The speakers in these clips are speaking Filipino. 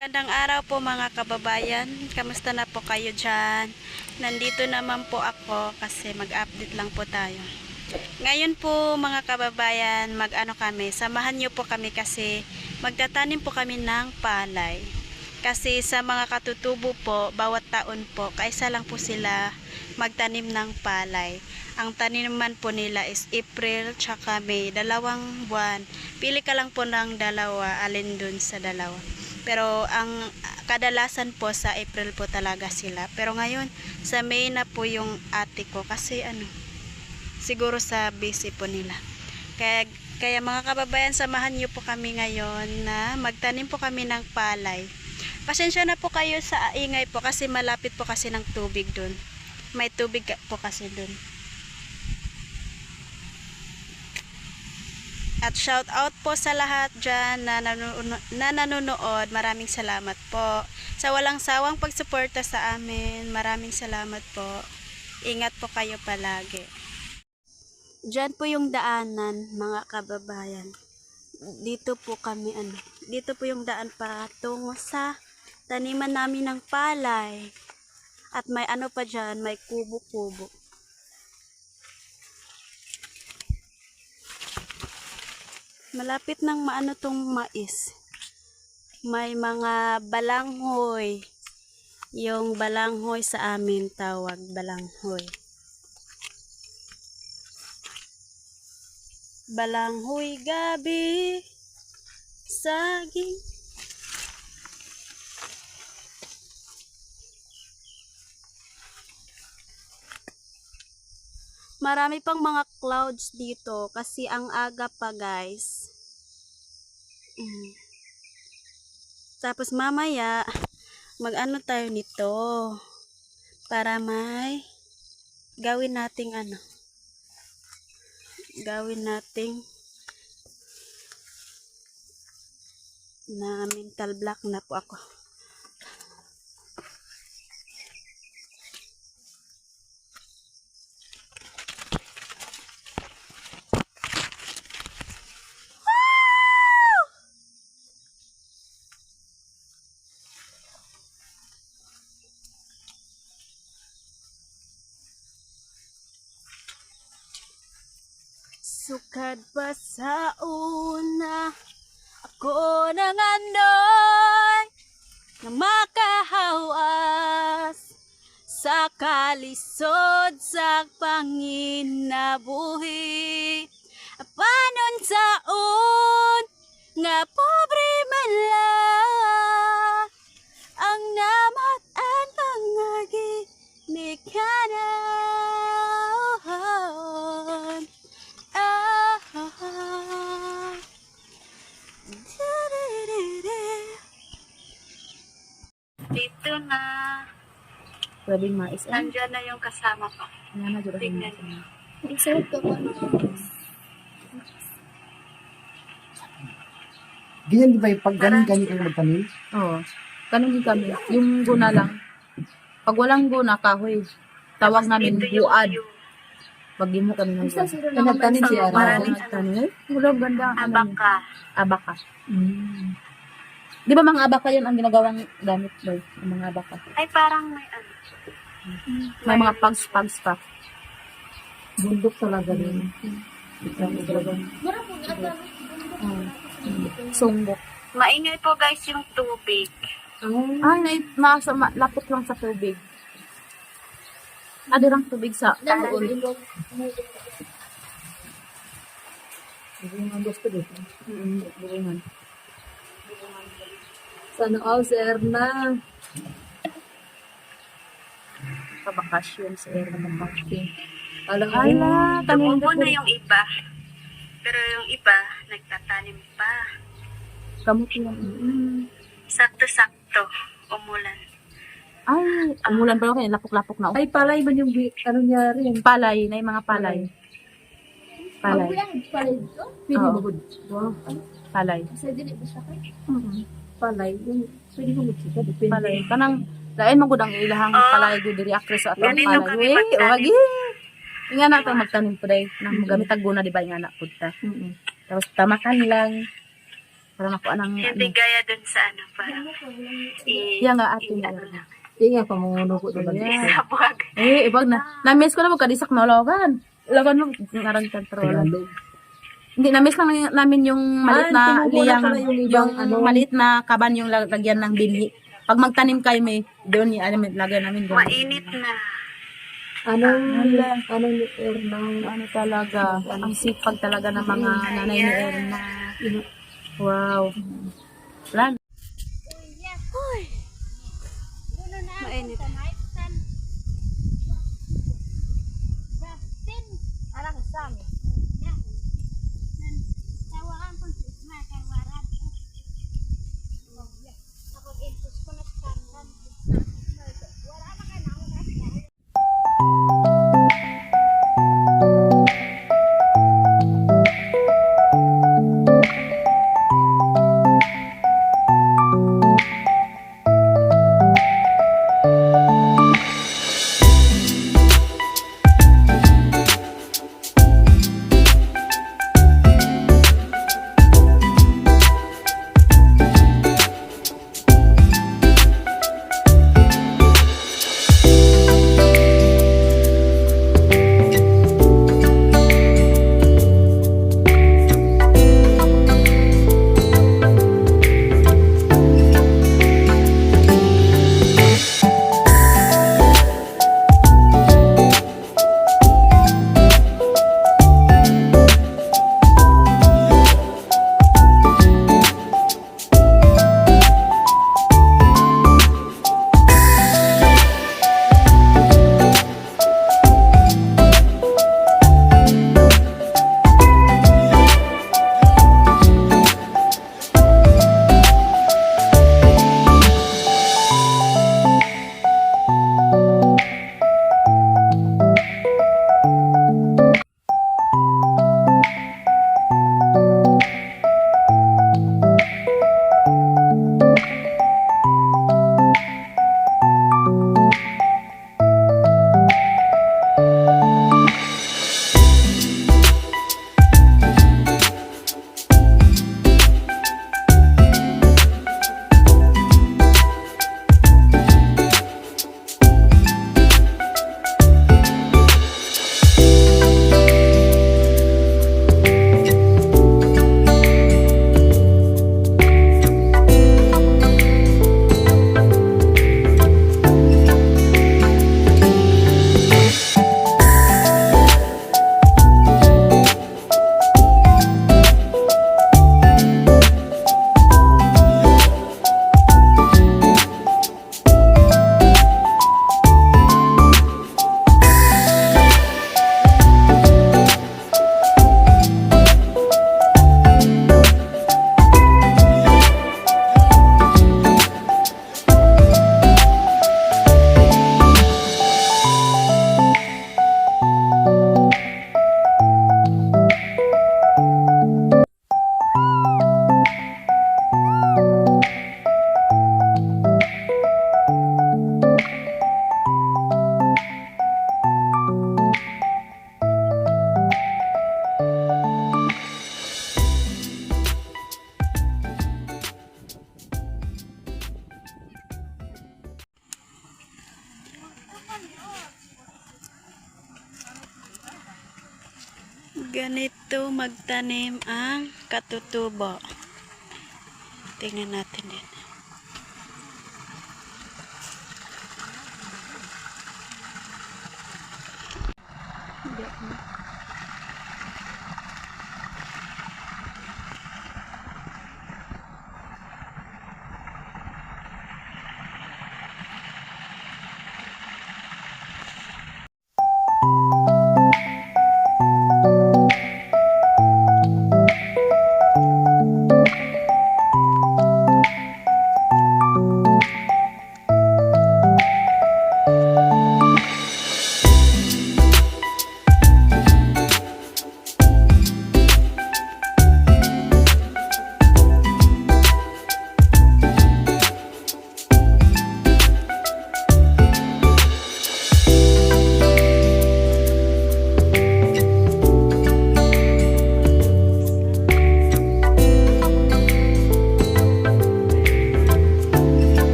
Magandang araw po mga kababayan. Kamusta na po kayo dyan? Nandito naman po ako kasi mag-update lang po tayo. Ngayon po mga kababayan, samahan nyo po kami kasi magtatanim po kami ng palay. Kasi sa mga katutubo po, bawat taon po, kaisa lang po sila magtanim ng palay. Ang taniman po nila is April tsaka May, 2 buwan. Pili ka lang po ng dalawa, alin dun sa dalawa. Pero ang kadalasan po sa April po talaga sila. Pero ngayon sa May na po yung ate ko kasi siguro sa busy po nila. Kaya mga kababayan, samahan niyo po kami ngayon na magtanim po kami ng palay. Pasensya na po kayo sa ingay po kasi malapit po kasi ng tubig dun. May tubig po kasi dun. At shout out po sa lahat dyan na nanonood. Maraming salamat po. Sa walang sawang pagsuporta sa amin. Maraming salamat po. Ingat po kayo palagi. Dyan po yung daanan, mga kababayan. Dito po kami, dito po yung daan patungo sa taniman namin ng palay. At may pa dyan, may kubo-kubo. Malapit nang maano tong mais. May mga balanghoy. Yung balanghoy sa amin tawag balanghoy. Balanghoy gabi saging. Marami pang mga clouds dito kasi ang aga pa, guys. Tapos mamaya mag-ano tayo nito para may gawin nating na mental block na po ako. Sukad pa sa una, ako nangandoy na makahawas sa kalisod sa panginabuhi. Panon saon nga pobre man lang ang namat ang pangagi ni kanahon. Dito na. Grabing mais. Nandiyan na yung kasama ko. Yan na, Tignan niyo. Excited ka pa. Ganyan di ba yung pag galing kayo magtanim? Oo. Tanong din kami. Yung guna lang. Pag walang guna, kahoy. Tawag namin buad. Pag mo kami ng guna. Nagtanim si Ara. Nagtanim? Wala, ganda. Abaka. Abaka. Di ba mga abaka yun ang ginagawang gamit, boy? Ang mga abaka. Ay, parang may May mga pags pa. Bundok talaga rin. Sunggok. Maingay po guys yung tubig. Ay, lapot lang sa tubig. Adirang tubig sa taon. Ang gusto dito. Buringan. Sana all sir na. Kabakasyon sa air ng bakasyon. Alam Ay na, tanim Tumubo na yung iba. Pero yung iba, nagtatanim pa. Kamot yan. Sakto-sakto. Umulan. Ay, umulan pa kayo, lapok-lapok na. Ay palay ba yung ano niya rin? Palay, na yung mga palay. Palay. Pwede Oo. ba good? Wow. Palay. Palay. Pwede ba good siya? Depende. Palay. Kanang, dahil magudang ilahang palay, diri actress at ang Dito palay. kami Uy, magtanim. wagi. Nga na ito magtanim po dahil. Nang magamit ang guna, di ba, nga na punta. Tapos tamakan lang. Para nakuha ng Hindi gaya dun sa ano, parang Yan nga ate niya. Hindi nga, pamunguno ko naman. Yeah. buwag. Ibag na. Na-miss ko na magkadisak na lawan. Lawan mo, ngarang kantrolan. Hindi, na-miss lang namin yung maliit na tinumula liyang, pala yung ibang maliit na kaban yung lagyan ng binhi. Pag magtanim kayo may, doon lagyan namin doon. Mainit na. Anong Erna? Ano talaga, ang sipag talaga ng mga nanay ni Erna. Wow. Lang. Mainit. Ganito magtanim ang katutubo. Tingnan natin din.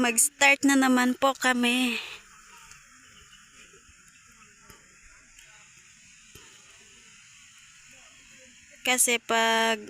mag-start na naman po kami. Kasi pag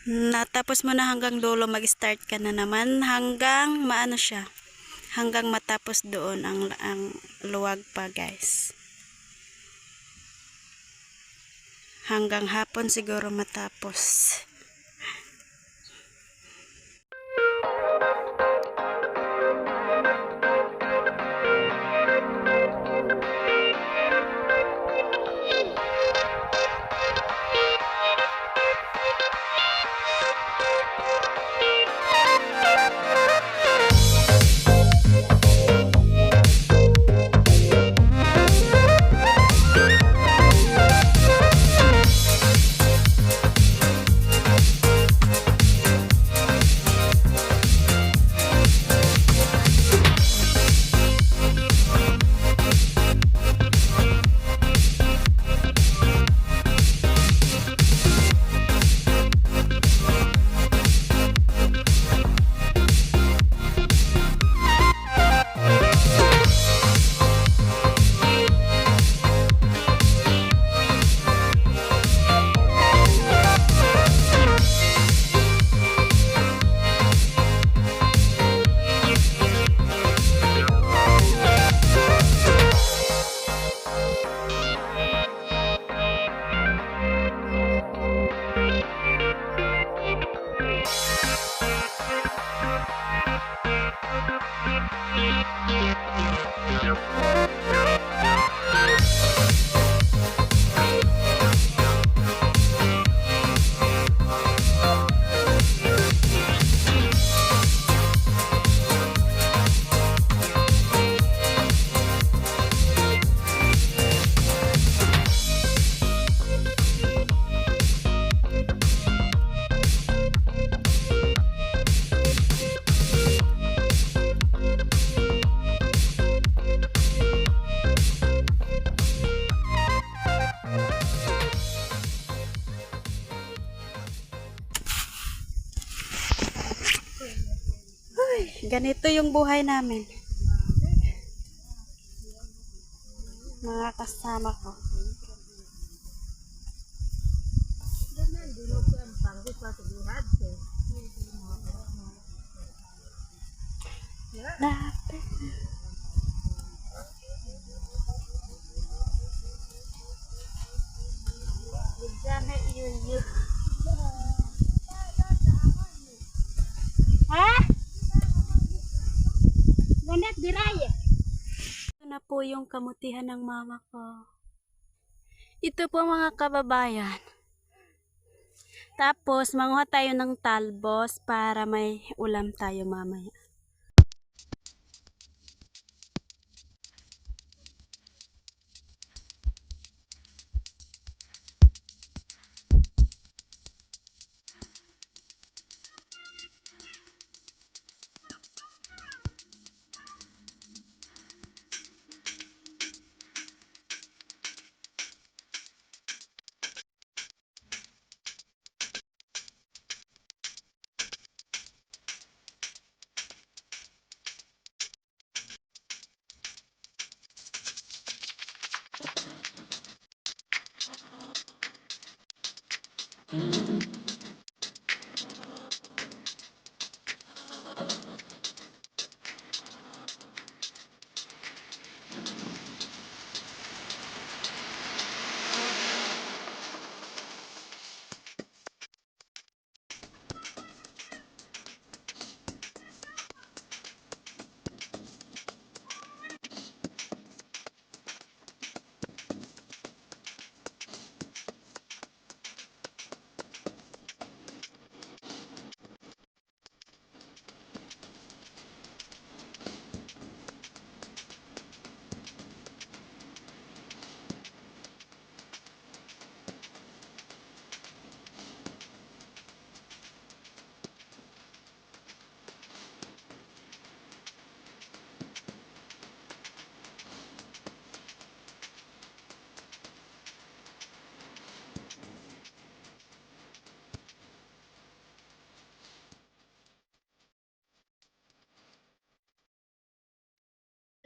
natapos mo na hanggang dulo, mag-start ka na naman hanggang maano siya. Hanggang matapos doon ang luwag pa, guys. Hanggang hapon siguro matapos. Ganito yung buhay namin. Mga kasama ko. Lapit. Ha? Ganit diray. Ito na po yung kamutihan ng mama ko. Ito po mga kababayan. Tapos, manguha tayo ng talbos para may ulam tayo mamaya.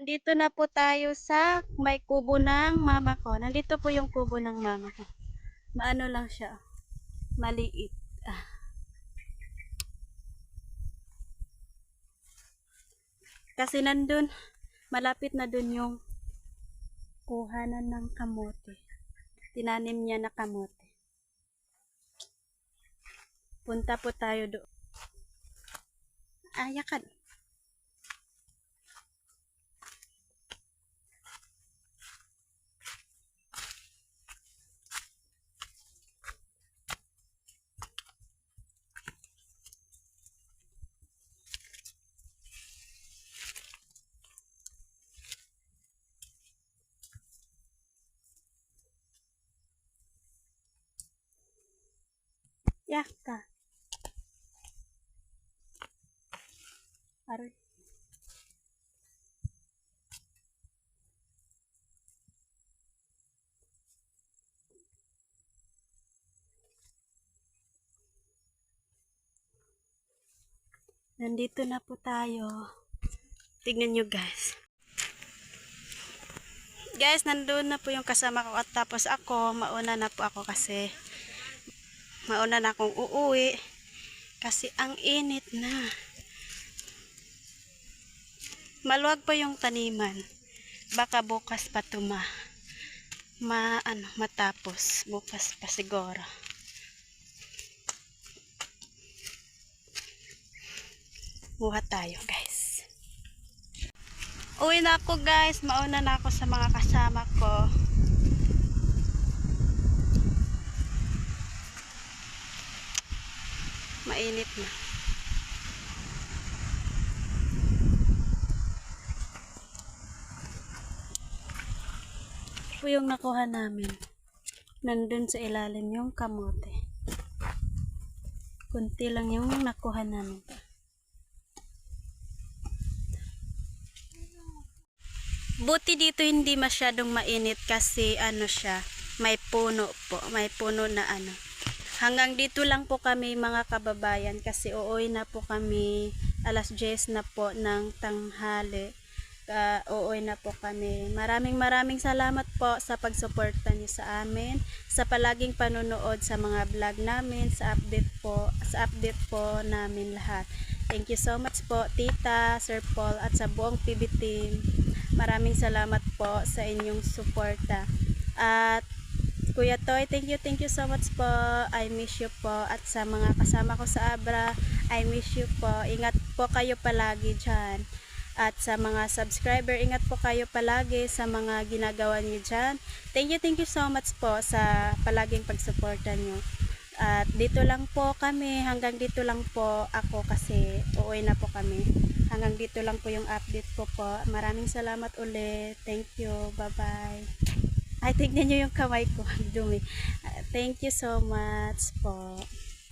Dito na po tayo sa may kubo ng mama ko. Nandito po yung kubo ng mama ko. Maano lang siya. Maliit. Ah. Kasi nandun, malapit na dun yung kuhanan ng kamote. Tinanim niya na kamote. Punta po tayo doon. Ayakan. Yaka. Aroy. Nandito na po tayo. Tignan nyo guys. Guys, nandun na po yung kasama ko at tapos ako, mauna na po ako kasi mauna na akong uuwi kasi ang init na. Maluwag pa yung taniman. Baka bukas pa matapos. Bukas pa siguro. Buha tayo guys. Uwi na ako guys. Mauna na ako sa mga kasama ko. Mainit na. Ito yung nakuha namin. Nandun sa ilalim yung kamote. Kunti lang yung nakuha namin. Buti dito hindi masyadong mainit kasi ano siya, may puno po. May puno na ano. Hanggang dito lang po kami mga kababayan kasi uuwi na po kami 10:00 na po ng tanghali. Uuwi na po kami. Maraming salamat po sa pagsuporta niyo sa amin, sa palaging panonood sa mga vlog namin, sa update po namin lahat. Thank you so much po Tita, Sir Paul at sa buong PB team. Maraming salamat po sa inyong suporta. At Kuya Toy, thank you so much po. I miss you po. At sa mga kasama ko sa Abra, I miss you po. Ingat po kayo palagi dyan. At sa mga subscriber, ingat po kayo palagi sa mga ginagawa niyo dyan. Thank you so much po sa palaging pagsuporta niyo. At dito lang po kami, hanggang dito lang po ako kasi uuwi na po kami. Hanggang dito lang po yung update ko po. Maraming salamat ulit. Thank you. Bye-bye. Ay, tignan nyo yung kamay ko. Dumi. Thank you so much po.